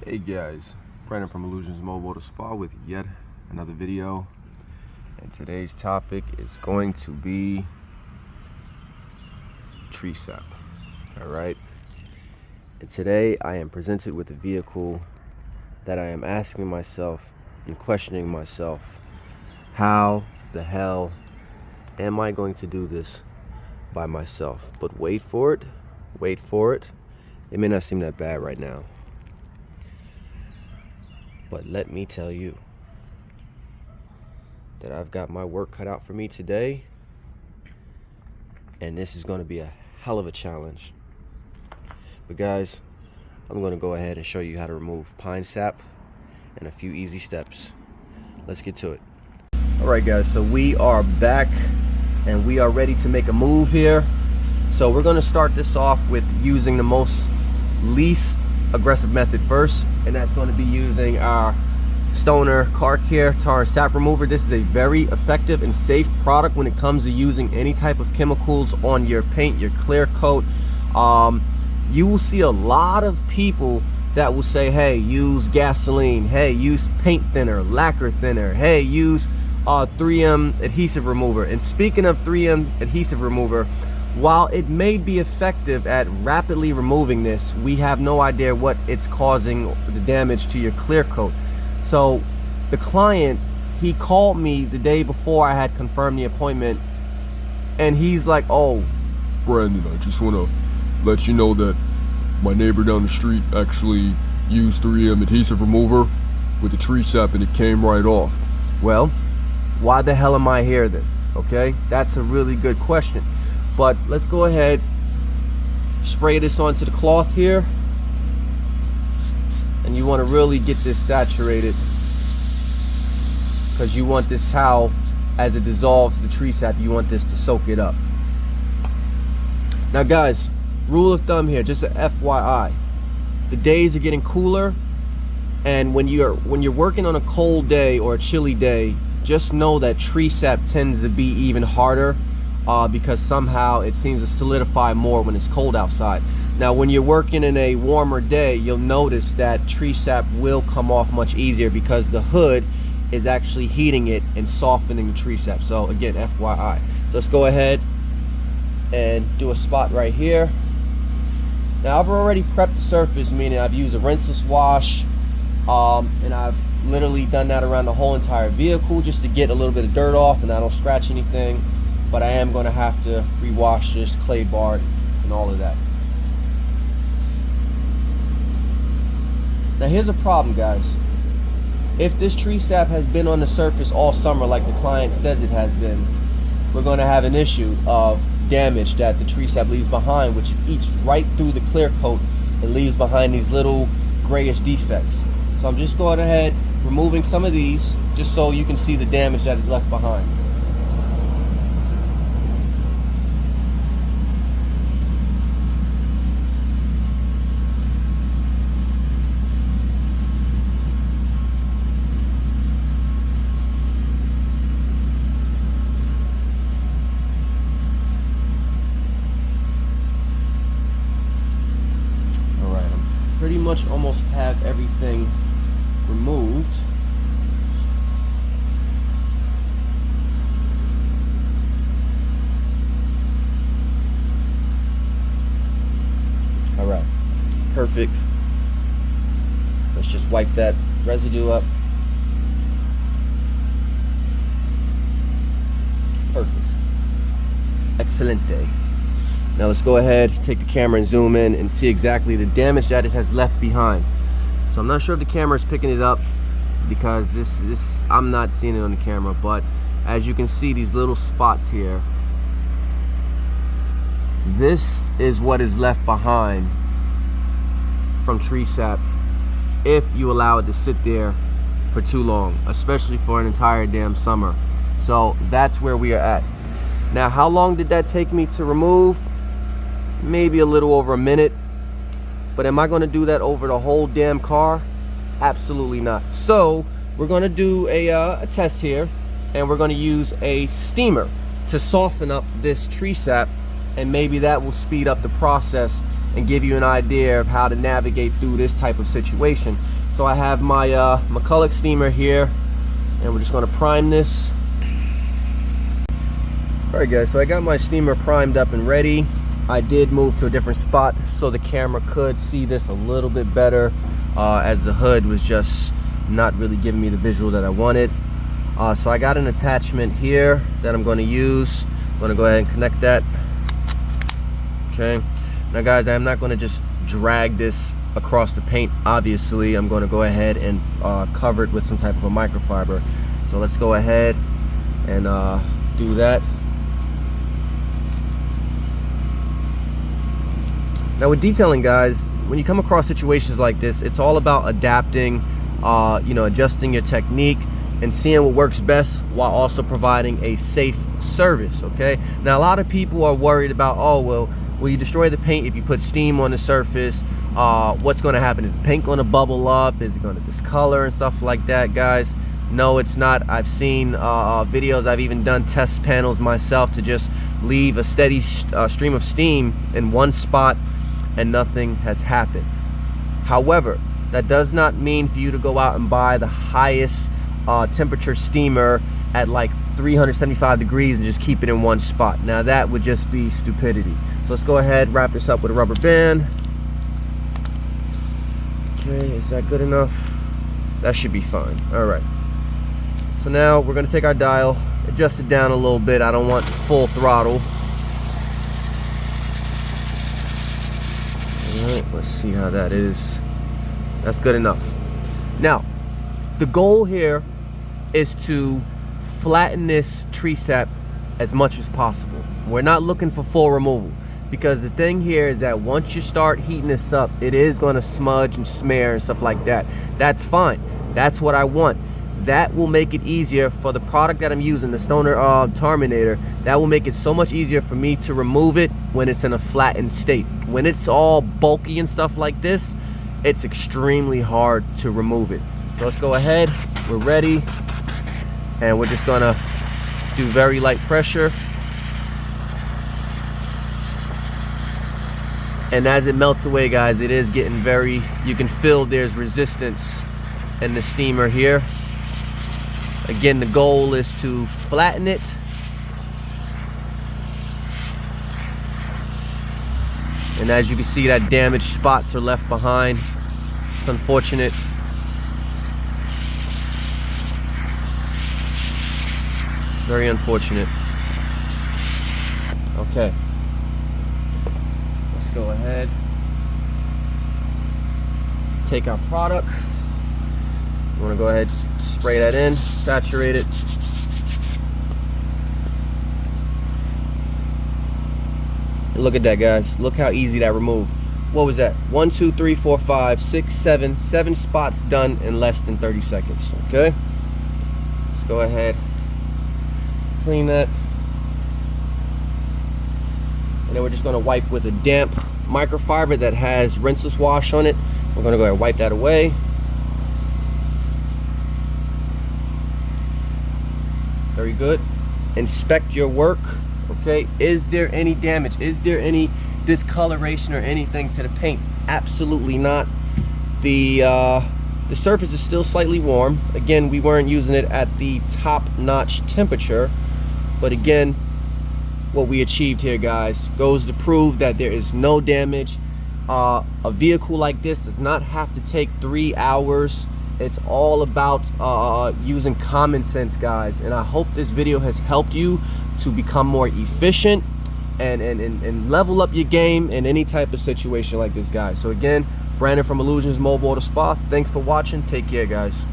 Hey guys, Brandon from Illusions Mobile Spa with yet another video, and today's topic is going to be tree sap. All right, and today I am presented with a vehicle that I am asking myself and questioning myself, how the hell am I going to do this by myself? But wait for it, it may not seem that bad right now. But let me tell you that I've got my work cut out for me today, and this is going to be a hell of a challenge. But guys, I'm going to go ahead and show you how to remove pine sap in a few easy steps. Let's get to it. Alright guys, so we are back and we are ready to make a move here. So we're going to start this off with using the least aggressive method first, and that's going to be using our Stoner Car Care Tar and Sap Remover. This is a very effective and safe product when it comes to using any type of chemicals on your paint, your clear coat. You will see a lot of people that will say, hey, use gasoline, hey, use paint thinner, lacquer thinner, hey, use 3M adhesive remover. And speaking of 3M adhesive remover, while it may be effective at rapidly removing this, we have no idea what it's causing the damage to your clear coat. So the client, he called me the day before I had confirmed the appointment, and he's like, oh, Brandon, I just want to let you know that my neighbor down the street actually used 3M adhesive remover with the tree sap and it came right off. Well, why the hell am I here then? Okay, that's a really good question. But let's go ahead, spray this onto the cloth here, and you want to really get this saturated because you want this towel, as it dissolves the tree sap, you want this to soak it up. Now guys, rule of thumb here, just an FYI, the days are getting cooler, and when you're working on a cold day or a chilly day, just know that tree sap tends to be even harder. Because somehow it seems to solidify more when it's cold outside. Now when you're working in a warmer day, you'll notice that tree sap will come off much easier because the hood is actually heating it and softening the tree sap. So again, FYI. So let's go ahead and do a spot right here. Now I've already prepped the surface, meaning I've used a rinseless wash, and I've literally done that around the whole entire vehicle just to get a little bit of dirt off and I don't scratch anything. But I am going to have to rewash this clay bar and all of that. Now here's a problem, guys. If this tree sap has been on the surface all summer like the client says it has been, we're going to have an issue of damage that the tree sap leaves behind, which it eats right through the clear coat and leaves behind these little grayish defects. So I'm just going ahead, removing some of these just so you can see the damage that is left behind. Pretty much almost have everything removed. All right, perfect. Let's just wipe that residue up. Perfect. Excelente. Now let's go ahead, take the camera and zoom in and see exactly the damage that it has left behind. So I'm not sure if the camera is picking it up because this I'm not seeing it on the camera, but as you can see, these little spots here, this is what is left behind from tree sap if you allow it to sit there for too long, especially for an entire damn summer. So that's where we are at. Now how long did that take me to remove? Maybe a little over a minute. But am I going to do that over the whole damn car? Absolutely not. So we're going to do a test here, and we're going to use a steamer to soften up this tree sap, and maybe that will speed up the process and give you an idea of how to navigate through this type of situation. So I have my McCulloch steamer here, and we're just going to prime this. Alright guys, so I got my steamer primed up and ready. I did move to a different spot so the camera could see this a little bit better, as the hood was just not really giving me the visual that I wanted. So I got an attachment here that I'm going to use. I'm going to go ahead and connect that. Okay. Now guys, I'm not going to just drag this across the paint. Obviously, I'm going to go ahead and cover it with some type of a microfiber. So let's go ahead and do that. Now with detailing, guys, when you come across situations like this, it's all about adapting, you know, adjusting your technique and seeing what works best while also providing a safe service. Okay. Now a lot of people are worried about, oh well, will you destroy the paint if you put steam on the surface? What's going to happen? Is the paint going to bubble up? Is it going to discolor and stuff like that, guys? No, it's not. I've seen videos. I've even done test panels myself to just leave a steady stream of steam in one spot and nothing has happened. However, that does not mean for you to go out and buy the highest temperature steamer at like 375 degrees and just keep it in one spot. Now that would just be stupidity. So let's go ahead, wrap this up with a rubber band. Okay, is that good enough? That should be fine. All right. So now we're gonna take our dial, adjust it down a little bit. I don't want full throttle. All right, let's see how that is. That's good enough. Now, the goal here is to flatten this tree sap as much as possible. We're not looking for full removal, because the thing here is that once you start heating this up, it is going to smudge and smear and stuff like that. That's fine. That's what I want. That will make it easier for the product that I'm using, the Stoner Tarminator. That will make it so much easier for me to remove it when it's in a flattened state. When it's all bulky and stuff like this, it's extremely hard to remove it. So let's go ahead. We're ready. And we're just gonna do very light pressure. And as it melts away, guys, it is getting very, you can feel there's resistance in the steamer here. Again, the goal is to flatten it. And as you can see, that damaged spots are left behind. It's unfortunate. It's very unfortunate. Okay. Let's go ahead. Take our product. You want to go ahead, spray that in, saturate it. And look at that, guys. Look how easy that removed. What was that? 1, 2, 3, 4, 5, 6, 7 spots done in less than 30 seconds. Okay. Let's go ahead, clean that. And then we're just going to wipe with a damp microfiber that has rinseless wash on it. We're going to go ahead and wipe that away. Very good. Inspect your work. Okay, is there any damage? Is there any discoloration or anything to the paint? Absolutely not. The surface is still slightly warm. Again, we weren't using it at the top-notch temperature, but again, what we achieved here, guys, goes to prove that there is no damage. A vehicle like this does not have to take 3 hours. It's all about using common sense, guys, and I hope this video has helped you to become more efficient and level up your game in any type of situation like this, guys. So again, Brandon from Illusions Mobile Auto Spa. Thanks for watching. Take care, guys.